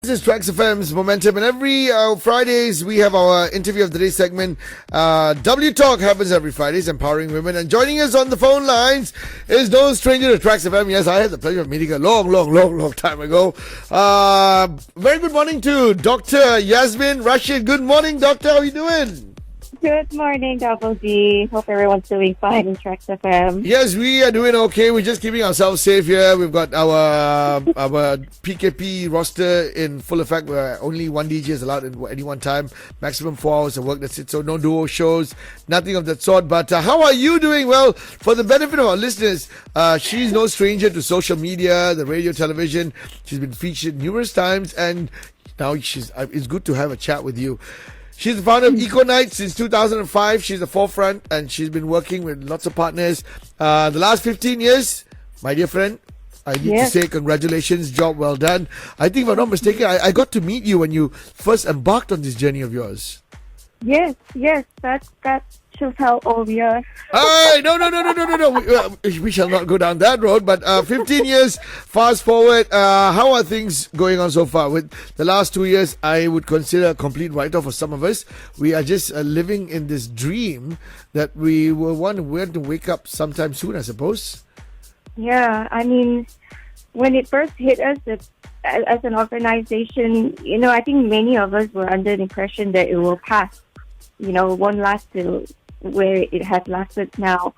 is Traxx FM's Momentum, and every Fridays we have our interview of the day segment. W Talk happens every Fridays, empowering women. And joining us on the phone lines is no stranger to Traxx FM. Yes, I had the pleasure of meeting her long time ago. Very good morning to Dr. Yasmin Rasyid. Good morning, Doctor. How are you doing? Good morning, Double G. Hope everyone's doing fine in Traxx FM. Yes, we are doing okay. We're just keeping ourselves safe here. We've got our PKP roster in full effect, where only one DJ is allowed at any one time. Maximum 4 hours of work. That's it. So no duo shows, nothing of that sort. But how are you doing? Well, for the benefit of our listeners, she's no stranger to social media, the radio, television. She's been featured numerous times, and now it's good to have a chat with you. She's the founder of EcoKnights since 2005. She's the forefront, and she's been working with lots of partners. The last 15 years, my dear friend, I need to say congratulations, job well done. I think if I'm not mistaken, I got to meet you when you first embarked on this journey of yours. Yes, that shows how old we are. Hey, no. We shall not go down that road. But 15 years, fast forward. How are things going on so far? With the last 2 years, I would consider a complete write-off for some of us. We are just living in this dream that we will want to wake up sometime soon, I suppose. Yeah, I mean, when it first hit us as an organization, I think many of us were under the impression that it will pass. It won't last till where it has lasted now.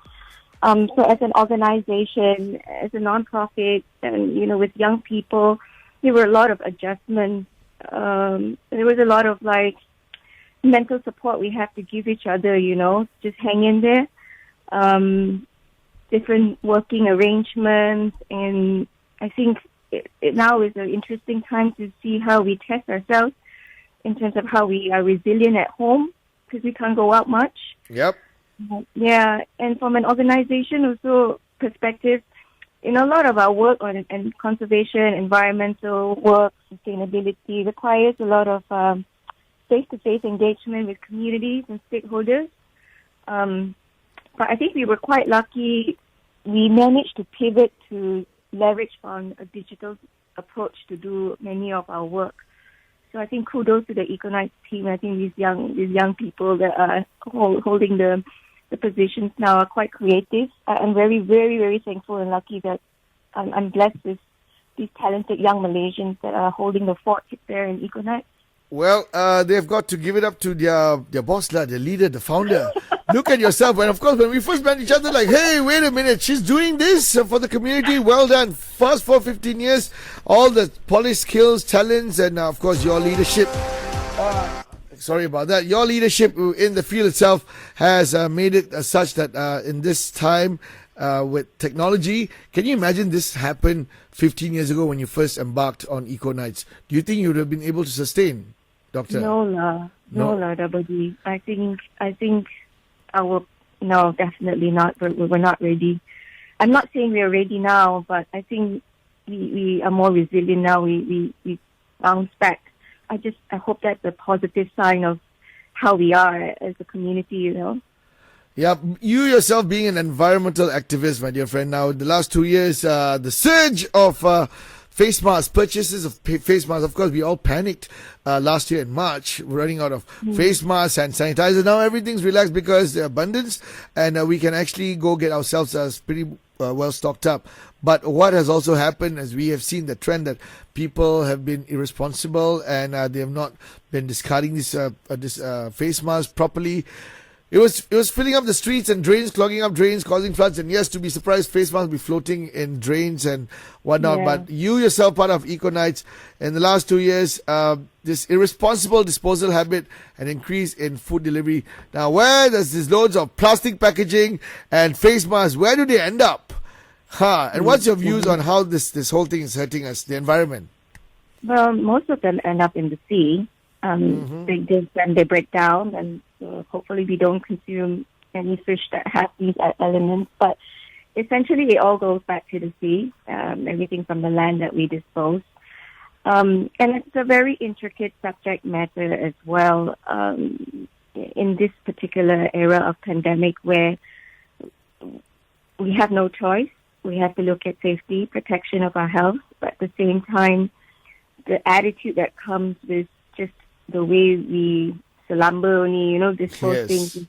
So as an organization, as a non-profit, and, with young people, there were a lot of adjustments. There was a lot of, mental support we have to give each other, just hang in there. Different working arrangements, and I think it now is an interesting time to see how we test ourselves in terms of how we are resilient at home, because we can't go out much. Yep. Yeah, and from an organization also perspective, a lot of our work on and conservation, environmental work, sustainability requires a lot of face-to-face engagement with communities and stakeholders. But I think we were quite lucky. We managed to pivot to leverage on a digital approach to do many of our work. So I think kudos to the EcoKnights team. I think these young people that are holding the positions now are quite creative. I'm very, very, very thankful and lucky that I'm blessed with these talented young Malaysians that are holding the fort there in EcoKnights. Well, they've got to give it up to their boss, their leader, the founder. Look at yourself. And of course, when we first met each other, hey, wait a minute, she's doing this for the community. Well done. Fast for 15 years, all the polished skills, talents, and of course, your leadership. Sorry about that. Your leadership in the field itself has made it such that in this time with technology, can you imagine this happened 15 years ago when you first embarked on EcoKnights? Do you think you would have been able to sustain, Doctor? No, Double D. I think no, definitely not. We're not ready. I'm not saying we are ready now, but I think we are more resilient now. We bounce back. I hope that's a positive sign of how we are as a community, Yeah, you yourself being an environmental activist, my dear friend. Now, the last 2 years, the surge of face masks, purchases of face masks. Of course, we all panicked last year in March, running out of face masks and sanitizer. Now everything's relaxed because the abundance, and we can actually go get ourselves pretty well stocked up. But what has also happened is we have seen the trend that people have been irresponsible, and they have not been discarding this face mask properly. It was filling up the streets and drains, clogging up drains, causing floods. And yes, to be surprised, face masks be floating in drains and whatnot. Yeah. But you yourself, part of EcoKnights, in the last 2 years, this irresponsible disposal habit and increase in food delivery. Now, where does this loads of plastic packaging and face masks, where do they end up? And what's your views on how this whole thing is hurting us, the environment? Well, most of them end up in the sea. They break down, and hopefully we don't consume any fish that have these elements. But essentially, it all goes back to the sea, everything from the land that we dispose. And it's a very intricate subject matter as well in this particular era of pandemic, where we have no choice. We have to look at safety, protection of our health, but at the same time, the attitude that comes with just the way we slumber only, dispose things,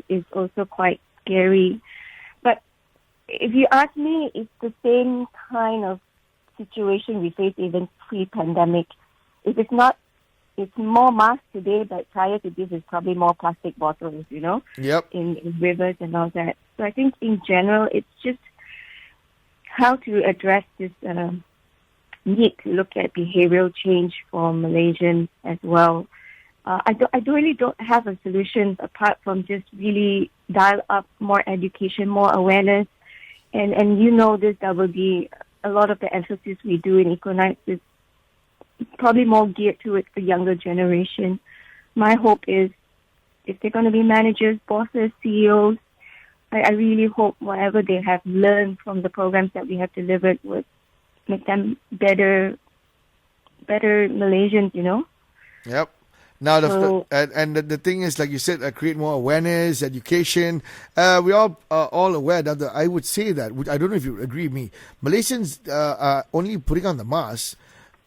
is also quite scary. But if you ask me, it's the same kind of situation we face even pre-pandemic. If it's not, it's more masks today, but prior to this, it's probably more plastic bottles, Yep. in rivers and all that. So I think in general, it's just how to address this need to look at behavioral change for Malaysians as well. I really don't have a solution apart from just really dial up more education, more awareness. And this Double D, a lot of the emphasis we do in EcoKnights is probably more geared towards the younger generation. My hope is if they're going to be managers, bosses, CEOs, I really hope whatever they have learned from the programs that we have delivered would make them better Malaysians, Yep. Now, the thing is, like you said, create more awareness, education. We all are all aware that I would say that, I don't know if you agree with me, Malaysians are only putting on the mask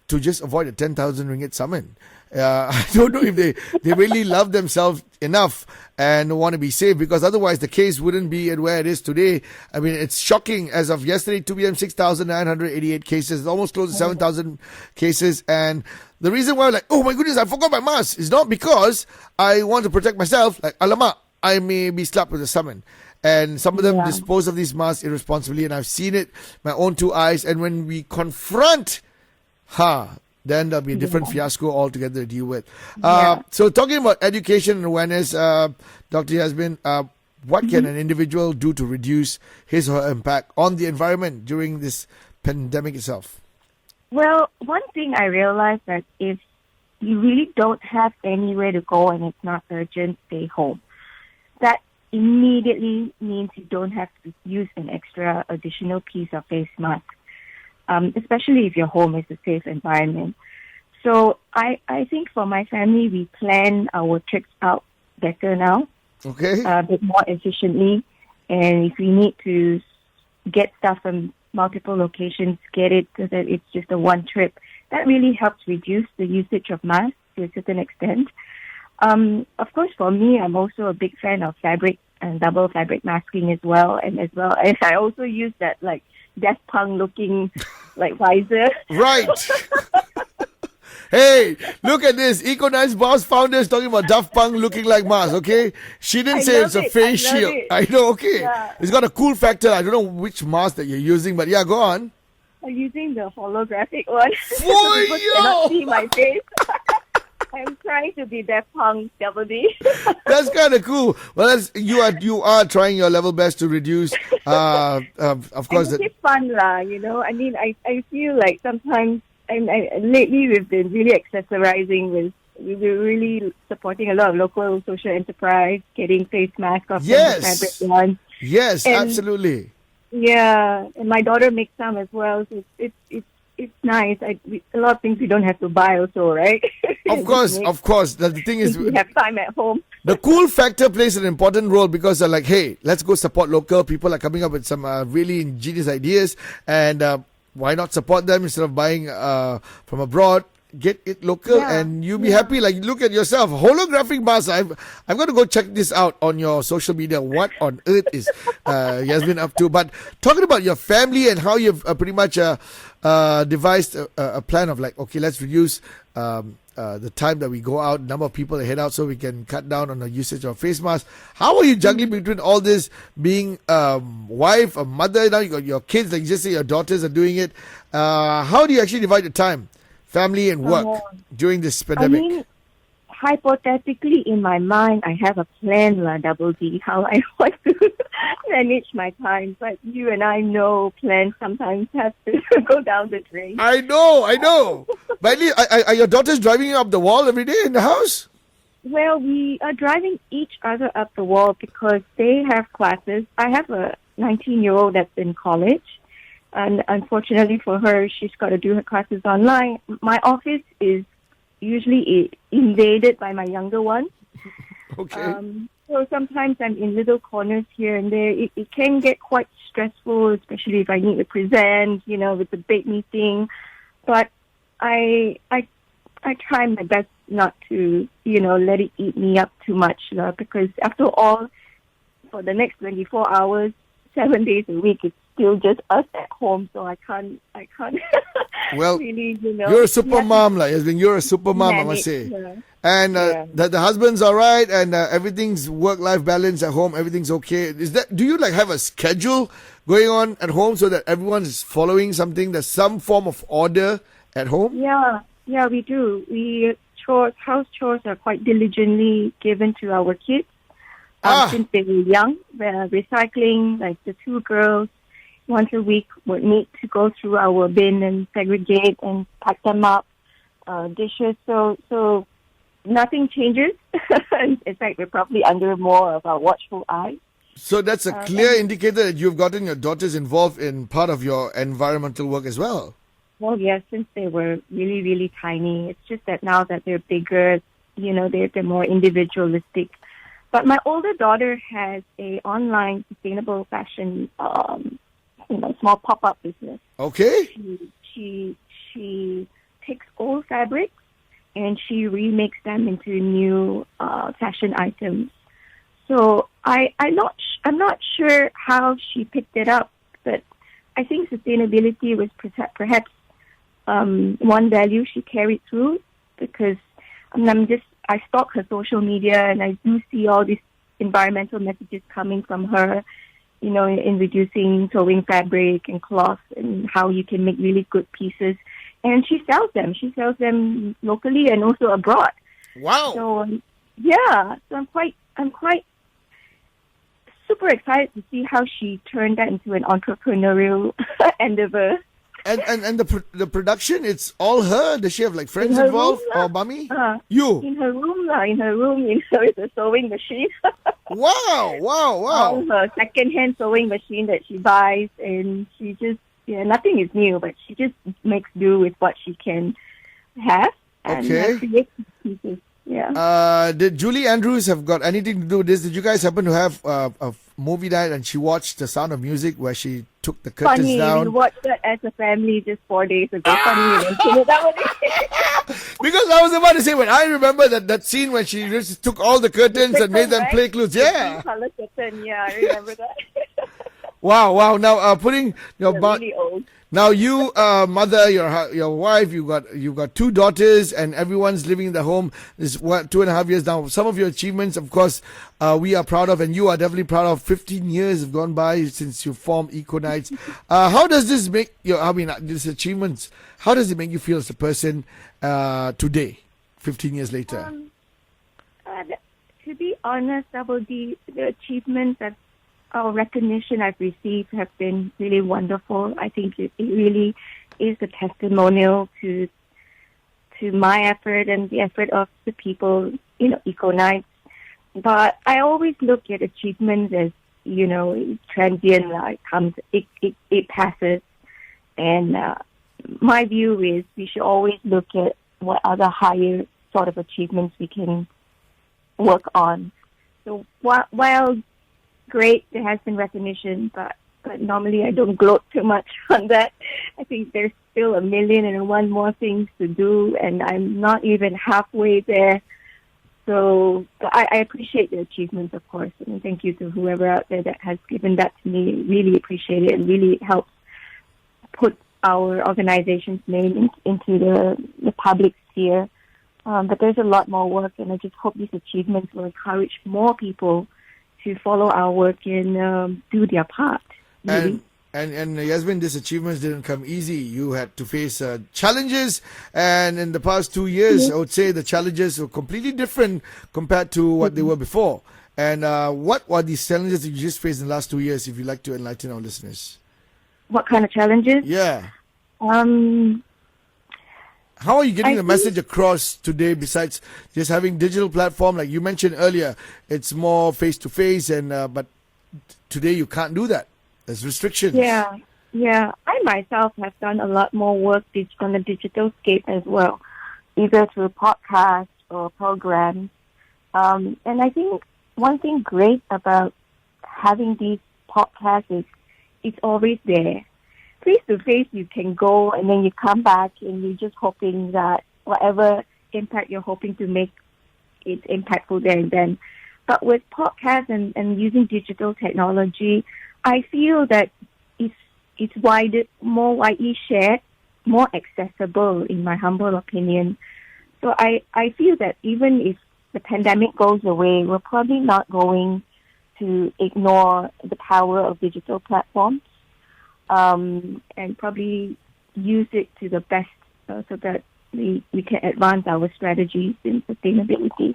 to just avoid a 10,000 ringgit summon. I don't know if they really love themselves enough and want to be safe, because otherwise the case wouldn't be at where it is today. I mean, it's shocking. As of yesterday, 2 p.m., 6,988 cases, it's almost close to 7,000 cases. And the reason why, like, oh my goodness, I forgot my mask, is not because I want to protect myself. Like, alamak, I may be slapped with a summon. And some of them dispose of these masks irresponsibly, and I've seen it my own two eyes. And when we confront, then there'll be a different fiasco altogether to deal with. So talking about education and awareness, Dr. Yasmin, what can an individual do to reduce his or her impact on the environment during this pandemic itself? Well, one thing I realized that if you really don't have anywhere to go and it's not urgent, stay home. That immediately means you don't have to use an extra additional piece of face mask. Especially if your home is a safe environment. So I think for my family, we plan our trips out better now. Okay. A bit more efficiently. And if we need to get stuff from multiple locations, get it so that it's just a one trip. That really helps reduce the usage of masks to a certain extent. Of course, for me, I'm also a big fan of fabric and double fabric masking as well. And as well as I also use that like Daft Punk looking like visor. Right. Hey, look at this. EcoKnights boss founder is talking about Daft Punk looking like mask, okay? She didn't say it's a face shield. I know, okay. Yeah. It's got a cool factor. I don't know which mask that you're using, but yeah, go on. I'm using the holographic one. For People cannot see my face. I'm trying to be Daft Punk Double D. That's kind of cool. Well, you are trying your level best to reduce. Of course, it's fun, lah. I mean, I feel like sometimes, and lately we've been really accessorizing we're really supporting a lot of local social enterprise, getting face masks off the fabric ones. Yes, absolutely. Yeah, and my daughter makes some as well. So it's nice. A lot of things we don't have to buy also, right? Of course. The thing is, we have time at home. The cool factor plays an important role because they're like, hey, let's go support local. People are coming up with some really ingenious ideas, and why not support them instead of buying from abroad? Get it local and you'll be happy. Like, look at yourself. Holographic mask. I'm going to go check this out on your social media. What on earth is Yasmin up to? But talking about your family and how you've pretty much devised a plan of like, okay, let's reduce the time that we go out, number of people that head out, so we can cut down on the usage of face masks. How are you juggling between all this, being wife, a mother, now you got your kids, like you just say your daughters are doing it. How do you actually divide the time, family and work, during this pandemic? I mean, hypothetically, in my mind, I have a plan, Double D, how I want to manage my time. But you and I know plans sometimes have to go down the drain. I know. But at least, are your daughters driving you up the wall every day in the house? Well, we are driving each other up the wall because they have classes. I have a 19-year-old that's in college. And unfortunately for her, she's got to do her classes online. My office is usually invaded by my younger one. Okay. So sometimes I'm in little corners here and there. It can get quite stressful, especially if I need to present, with the big meeting. But I try my best not to, let it eat me up too much, because after all, for the next 24 hours, 7 days a week, it's still just us at home, so I can't Well, really, you're a super mom, Yasmin. You're a super mom, I must say. Yeah. And the husband's all right, and everything's work-life balance at home. Everything's okay. Do you like have a schedule going on at home so that everyone is following something? There's some form of order at home. Yeah, we do. House chores are quite diligently given to our kids since they were young. Recycling, like the two girls, once a week would need to go through our bin and segregate and pack them up. Dishes, so nothing changes. In fact, we're probably under more of our watchful eye. So that's a clear indicator that you've gotten your daughters involved in part of your environmental work as well. Well, yes, since they were really, really tiny. It's just that now that they're bigger, they're more individualistic. But my older daughter has a online sustainable fashion, small pop-up business. Okay. She takes old fabrics and she remakes them into new fashion items. So I'm not sure how she picked it up, but I think sustainability was perhaps one value she carried through, because I stalk her social media and I do see all these environmental messages coming from her, in reducing sewing fabric and cloth and how you can make really good pieces. And she sells them. She sells them locally and also abroad. Wow. So so I'm quite super excited to see how she turned that into an entrepreneurial endeavor. And the production, it's all her? Does she have like friends involved or mommy? You? In her room, with a sewing machine. Wow. All her second-hand sewing machine that she buys, and she just, nothing is new, but she just makes do with what she can have and create pieces. Yeah. Did Julie Andrews have got anything to do with this? Did you guys happen to have a movie night and she watched The Sound of Music where she took the curtains down? We watched that as a family just 4 days ago. Funny, because I was about to say, when I remember that scene when she just took all the curtains and made them play clues. Yeah. Color curtain. Yeah, I remember that. Wow. Now putting your really old. Now you, mother, your wife, you got two daughters, and everyone's living in the home. This 2.5 years now. Some of your achievements, of course, we are proud of, and you are definitely proud of. 15 years have gone by since you formed EcoKnights. How does this make these achievements? How does it make you feel as a person today, 15 years later? To be honest, the achievements that our recognition I've received have been really wonderful. I think it really is a testimonial to my effort and the effort of the people, EcoKnights. But I always look at achievements as, transient. It passes. And my view is we should always look at what other higher sort of achievements we can work on. So while great, there has been recognition, but normally I don't gloat too much on that. I think there's still 1,000,001 more things to do, and I'm not even halfway there. So I appreciate the achievements, of course, and thank you to whoever out there that has given that to me. Really appreciate it, and really helps put our organization's name into the public sphere. But there's a lot more work, and I just hope these achievements will encourage more people to follow our work and do their part. Really. And Yasmin, these achievements didn't come easy. You had to face challenges, and in the past 2 years, I would say the challenges were completely different compared to what they were before. And what were these challenges that you just faced in the last 2 years, if you'd like to enlighten our listeners? What kind of challenges? Yeah. How are you getting the message across today besides just having digital platform? Like you mentioned earlier, it's more face-to-face, and but today you can't do that. There's restrictions. Yeah. I myself have done a lot more work on the digital scape as well, either through podcasts or programs. And I think one thing great about having these podcasts is it's always there. face to face, you can go and then you come back and you're just hoping that whatever impact you're hoping to make, it's impactful there and then. But with podcasts and using digital technology, I feel that it's more widely shared, more accessible, in my humble opinion. So I feel that even if the pandemic goes away, we're probably not going to ignore the power of digital platforms, and probably use it to the best so that we can advance our strategies in sustainability.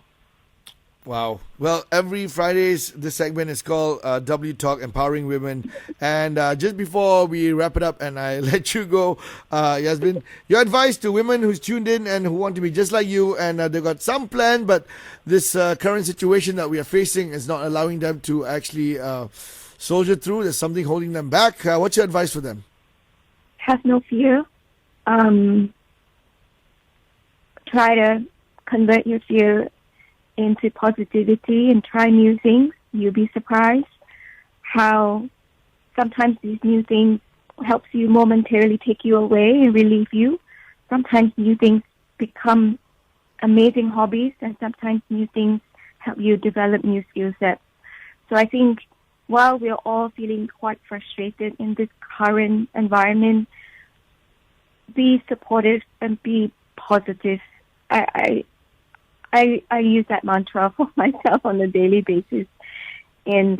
Wow. Well, every Fridays, this segment is called W Talk Empowering Women. And just before we wrap it up and I let you go, Yasmin, your advice to women who's tuned in and who want to be just like you and they've got some plan, but this current situation that we are facing is not allowing them to actually soldier through. There's something holding them back. What's your advice for them? Have no fear. Try to convert your fear into positivity and try new things. You'll be surprised how sometimes these new things helps you momentarily take you away and relieve you. Sometimes new things become amazing hobbies, and sometimes new things help you develop new skill sets. So I think while we're all feeling quite frustrated in this current environment, be supportive and be positive. I use that mantra for myself on a daily basis, and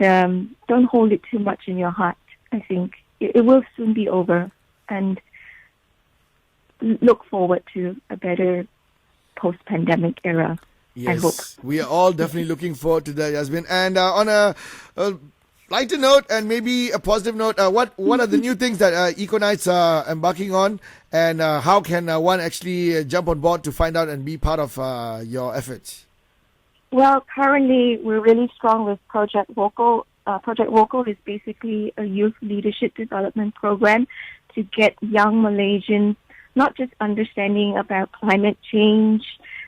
don't hold it too much in your heart. I think it will soon be over, and look forward to a better post-pandemic era. Yes, I hope. We are all definitely looking forward to that, Yasmin. And on a lighter note and maybe a positive note, what are the new things that EcoKnights are embarking on, and how can one actually jump on board to find out and be part of your efforts? Well, currently we're really strong with Project Vocal. Project Vocal is basically a youth leadership development program to get young Malaysians not just understanding about climate change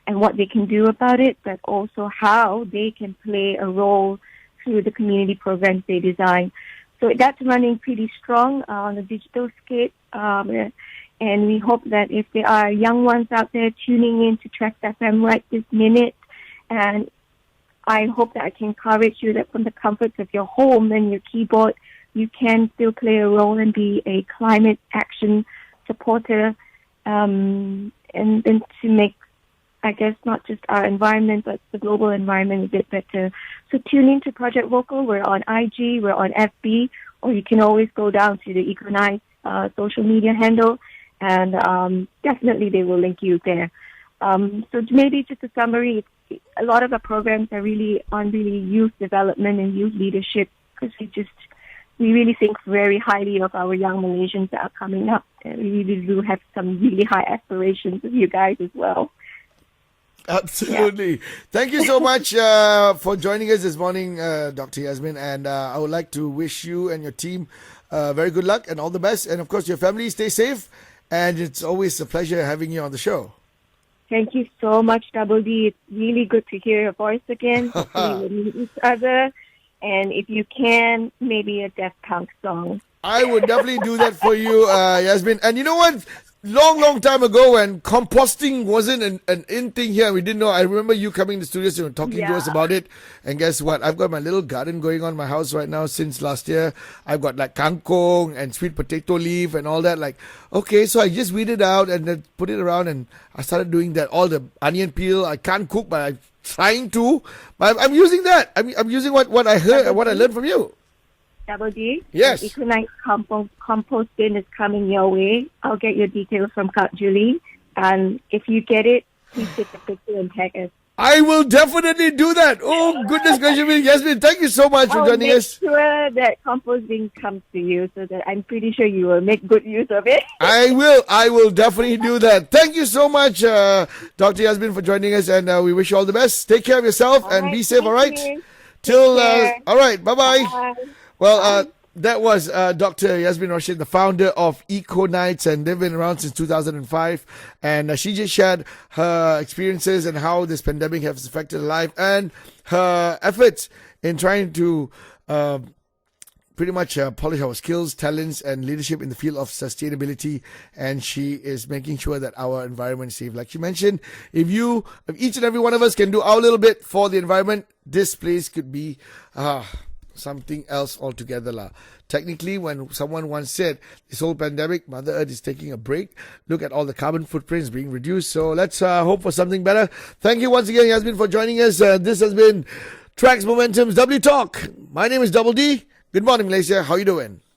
and what they can do about it, but also how they can play a role through the community programs they design. So that's running pretty strong on the digital scape. And we hope that if there are young ones out there tuning in to Traxx FM right this minute, and I hope that I can encourage you that from the comforts of your home and your keyboard, you can still play a role and be a climate action supporter, and to make, I guess, not just our environment, but the global environment a bit better. So tune in to Project Vocal. We're on IG, we're on FB, or you can always go down to the EcoKnights social media handle, and definitely they will link you there. So maybe just a summary, a lot of our programs are really on youth development and youth leadership, because we really think very highly of our young Malaysians that are coming up. And we really do have some really high aspirations of you guys as well. Absolutely. Yeah. Thank you so much for joining us this morning, Dr. Yasmin. And I would like to wish you and your team very good luck and all the best. And of course, your family, stay safe. And it's always a pleasure having you on the show. Thank you so much, Double D. It's really good to hear your voice again. Hopefully we'll meet each other. And if you can, maybe a Daft Punk song. I would definitely do that for you, Yasmin. And you know what? Long time ago, when composting wasn't an in thing here, we didn't know. I remember you coming to the studios and talking to us about it. And guess what? I've got my little garden going on in my house right now since last year. I've got like kangkong and sweet potato leaf and all that. Like, okay, so I just weed it out and then put it around, and I started doing that. All the onion peel, I can't cook, but I'm trying to. But I'm using that. I'm using what I heard, what I learned from you. Double D? Yes. EcoKnights compost bin is coming your way. I'll get your details from Kak Julie. And if you get it, please take a picture and tag us. I will definitely do that. Oh, goodness gracious me. Yasmin, thank you so much for joining us. I'll make sure that compost bin comes to you, so that I'm pretty sure you will make good use of it. I will definitely do that. Thank you so much, Dr. Yasmin, for joining us, and we wish you all the best. Take care of yourself and be safe, all right? Till, all right, bye-bye. Bye. Well, that was Dr. Yasmin Rasyid, the founder of EcoKnights, and they've been around since 2005. And she just shared her experiences and how this pandemic has affected her life and her efforts in trying to pretty much polish our skills, talents, and leadership in the field of sustainability. And she is making sure that our environment is safe. Like she mentioned, if each and every one of us can do our little bit for the environment, this place could be something else altogether lah. Technically, when someone once said this whole pandemic, Mother Earth is taking a break. Look at all the carbon footprints being reduced. So let's hope for something better. Thank you once again, Yasmin, for joining us. This has been Traxx Momentum's W Talk. My name is Double D. Good morning, Malaysia. How you doing?